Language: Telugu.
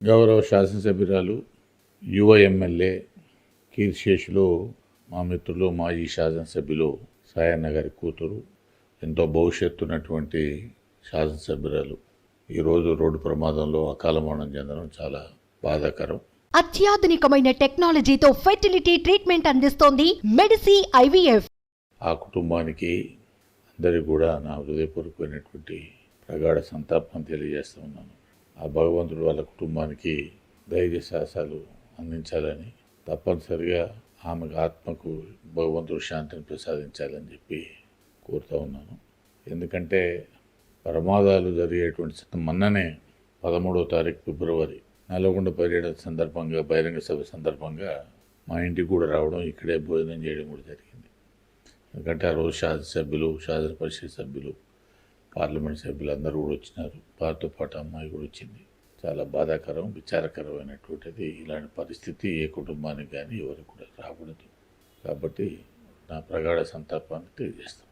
గౌరవ శాసనసభ్యురాలు యువ ఎమ్మెల్యే కీర్తిశేషులు మా మిత్రులు మాజీ శాసనసభ్యులు సాయన్న గారి కూతురు, ఎంతో భవిష్యత్తు ఉన్నటువంటి శాసనసభ్యురాలు ఈరోజు రోడ్డు ప్రమాదంలో అకాల మరణం చెందడం చాలా బాధాకరం. అత్యాధునికమైన టెక్నాలజీతో ఫెర్టిలిటీ ట్రీట్మెంట్ అందిస్తోంది మెడిసి IVF. ఆ కుటుంబానికి అందరికీ కూడా నా హృదయపూర్వకమైనటువంటి ప్రగాఢ సంతాపం తెలియజేస్తూ ఉన్నాను. ఆ భగవంతుడు వాళ్ళ కుటుంబానికి ధైర్య సాహసాలు అందించాలని, తప్పనిసరిగా ఆమె ఆత్మకు భగవంతుడు శాంతిని ప్రసాదించాలని చెప్పి కోరుతూ ఉన్నాను. ఎందుకంటే ప్రమాదాలు జరిగేటువంటి మొన్ననే 13వ తారీఖు ఫిబ్రవరి నల్గొండ పర్యటన సందర్భంగా, బహిరంగ సభ సందర్భంగా మా ఇంటికి కూడా రావడం, ఇక్కడే భోజనం చేయడం కూడా జరిగింది. ఎందుకంటే ఆ రోజు శాసనసభ్యులు, శాసన పరిషత్ సభ్యులు, పార్లమెంట్ సభ్యులు అందరూ కూడా వచ్చినారు. వారితో పాటు అమ్మాయి కూడా వచ్చింది. చాలా బాధాకరం, విచారకరమైనటువంటిది. ఇలాంటి పరిస్థితి ఏ కుటుంబానికి కానీ ఎవరికి కూడా రాకూడదు. కాబట్టి నా ప్రగాఢ సంతాపాన్ని తెలియజేస్తాను.